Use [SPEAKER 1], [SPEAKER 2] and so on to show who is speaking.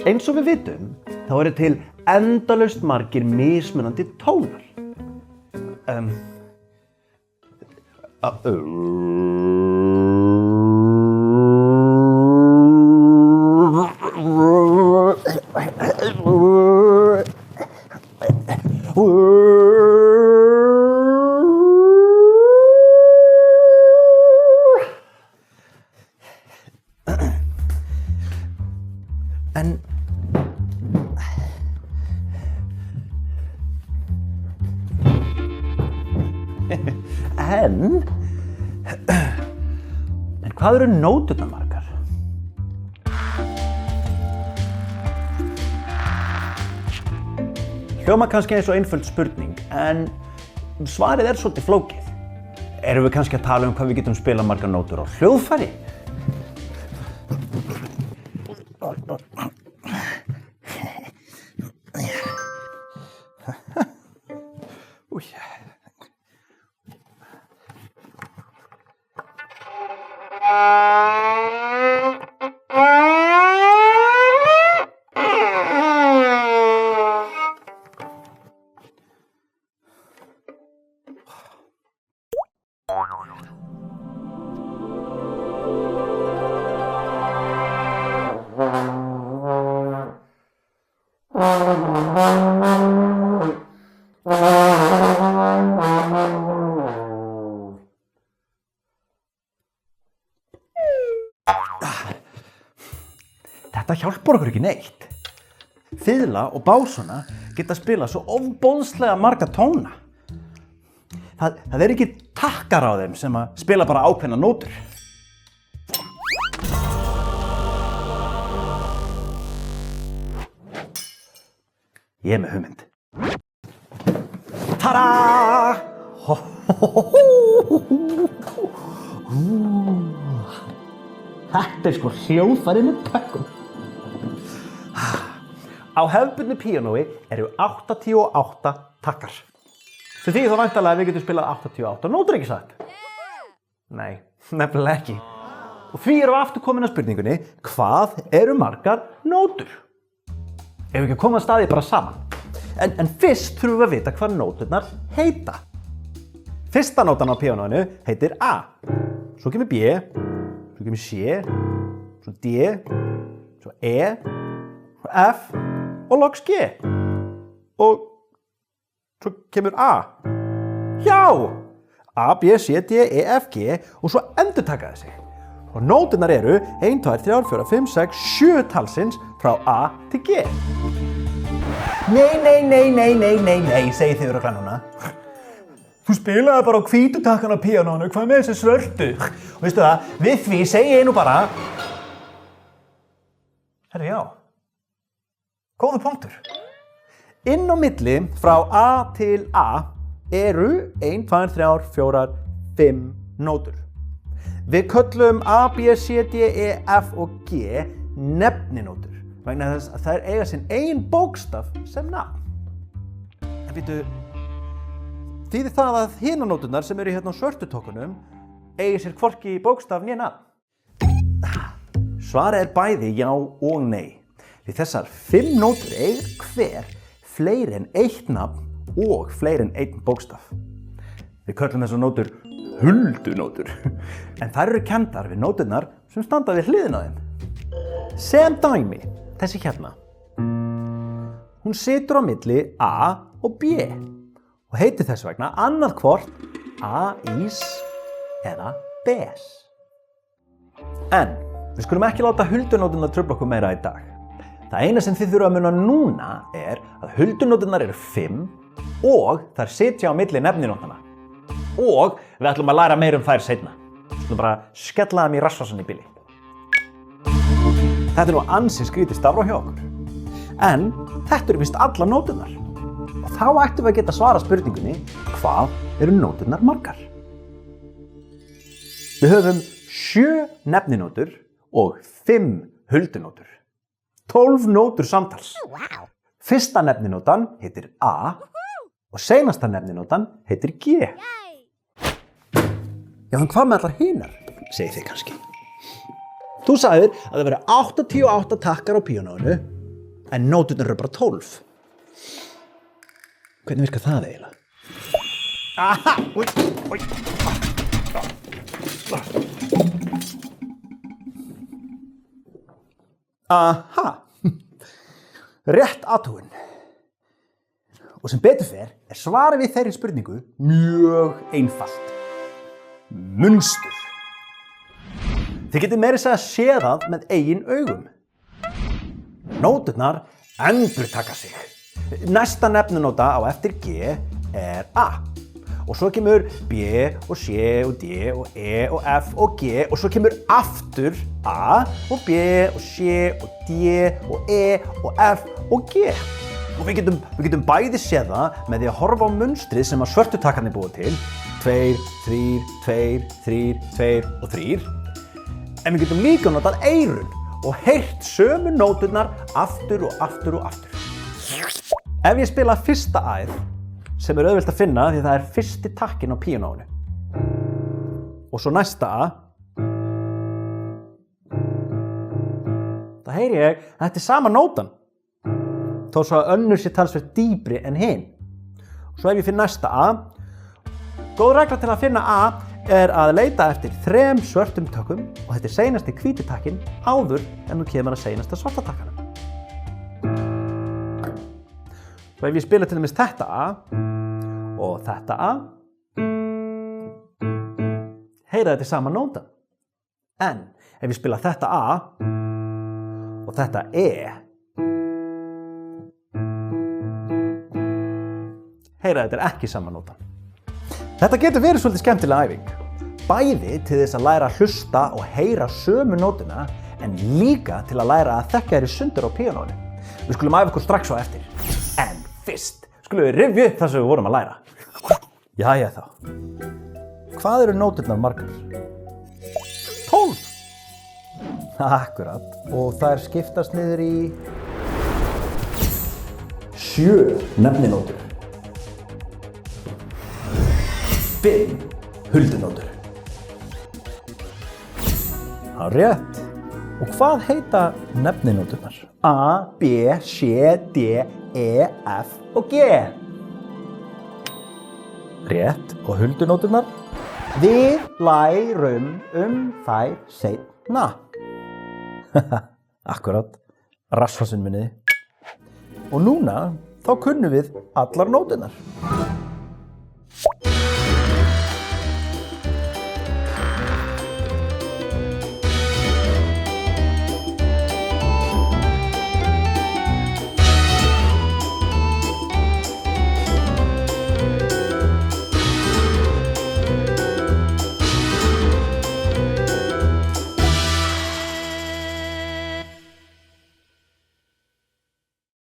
[SPEAKER 1] Eins og við vitum, þá eru til endalaust margir mismunandi tónar. En hvað eru nóturnar margar? Hljómar kannski eins og einföld spurning, en svarið er svolítið flókið. Erum við kannski að tala hvað við getum spilað margar nótur á hljóðfæri? Þetta hjálpar okkur ekki neitt. Fiðla og básuna geta spilað svo ofboðslega marga tóna. Það er ekki takkar á þeim sem að spila bara ákveðna nótur. Ég er með hugmynd. Tada! Þetta er sko hljóðfæri með pökkum. Á hefðbundnu píanói eru 88 takkar. Sem þýðir þá væntanlega að við getum spilað 88 nótur, ekki satt? Nei, nefnilega ekki. Og því erum við aftur komin að spurningunni, hvað eru margar nótur? Ef við ekki að koma að staði bara saman. En fyrst þurfum við að vita hvað nóturnar heita. Fyrsta nótan á píanóinu heitir A. Svo kemur B, svo kemur C, svo D, svo E, svo F og loks G. Og svo kemur A. Já! A, B, C, D, E, F, G og svo endurtaka þessi. Og nóturnar eru 1, 2, 3, 4, 5, 6, 7 talsins frá A til G. Nei, segir þið örugglega núna. Þú spilaði bara á hvítu takkana á píanónu, hvað með þessi svörtu? Og veistu það, við því segi ég nú bara... Herri, já. Góður punktur. Inn á milli frá A til A eru 1, 2, 3, 4, 5 nótur. Við köllum A, B, C, D, E, F og G nefninótur vegna þess að þær eiga sinn eigin bókstaf sem nafn. En býtu, þýðir það að hinar nóturnar sem eru hérna á svörtu tokkunum eigi sér hvorki bókstaf né nafn? Svarið er bæði já og nei. Því þessar 5 nótur eiga hver fleiri en 1 nafn og fleiri en 1 bókstaf. Við köllum þessar nótur huldunótur. En þær eru kenndar við nóturnar sem standa við hliðina á þeim. Sem dæmi, þessi hérna. Hún situr á milli A og B og heitir þess vegna annað hvort A-ís eða B-s. En við skulum ekki láta huldunóturnar trufla okkur meira í dag. Það eina sem þið þurfa að muna núna er að huldunóturnar eru 5 og þær sitja á milli nefninótanna. Og við ætlum að læra meira þær seinna. Við skulum bara skella þeim í rassvasann í bili. Þetta er nú ansi skrítið stafróf hjá okkur. En þetta eru víst allar nóturnar. Og þá ættum við að geta svara spurningunni, hvað eru nóturnar margar? Við höfum 7 nefninótur og 5 huldunótur. 12 nótur samtals. Fyrsta nefninótan heitir A og seinasta nefninótan heitir G. Já, en hvað með allar hinar, segið þið kannski. Þú sagðir að það væri 88 takkar á píanónu en nóturnar eru bara 12. Hvernig virkar það eiginlega? Aha! Új. Aha! Rétt athugun. Og sem betur fer svarið við þeirri spurningu mjög einfalt. Munstur. Þið getið meira að segja séð það með eigin augum. Nóturnar endurtaka sig. Næsta nefnunóta á eftir G A. Og svo kemur B og C og D og E og F og G og svo kemur aftur A og B og C og D og E og F og G. Og við getum bæði séð það með því að horfa á munstrið sem að svörtutakkarnir búa til. 2, 3, 2, 3, 2 og 3. En við getum líka notað eyrun og heyrt sömu nóturnar aftur og aftur og aftur. Ef ég spila fyrsta æð, sem auðvelt að finna því það er fyrsti takkinn á píanóinu. Og svo næsta A. Það heyri ég að þetta er sama nótan. Þó svo að önnur sé talsvert dýpri en hin. Svo ef ég finn næsta A. Góð regla til að finna A er að leita eftir 3 svörtum tökum og þetta er seinasti hvíti takkinn áður en þú kemur að seinasta svarta takkanum. Svo ef ég spila til dæmis þetta A og þetta A, heyra þetta er sama nóta. En ef ég spila þetta A og þetta E, heyra þetta er ekki sama nóta. Þetta getur verið svolítið skemmtileg æfing. Bæði til þess að læra að hlusta og heyra sömu nótuna, en líka til að læra að þekka þær í sundur á píanóinu. Við skulum æfa okkur strax á eftir. En fyrst skulum við rifja upp það sem við vorum að læra. Jæja þá. Hvað eru nóturnar margar? 12. Akkurat. Og þær skiptast niður í 7 nefninótur. 5 huldunótur. Það er rétt. Og hvað heita nefninóturnar? A, B, C, D, E, F og G. Rétt. Og huldunóturnar? Við lærum þær seinna. Akkurat. Rassvarsinn minniði. Og núna þá kunnum við allar nóturnar.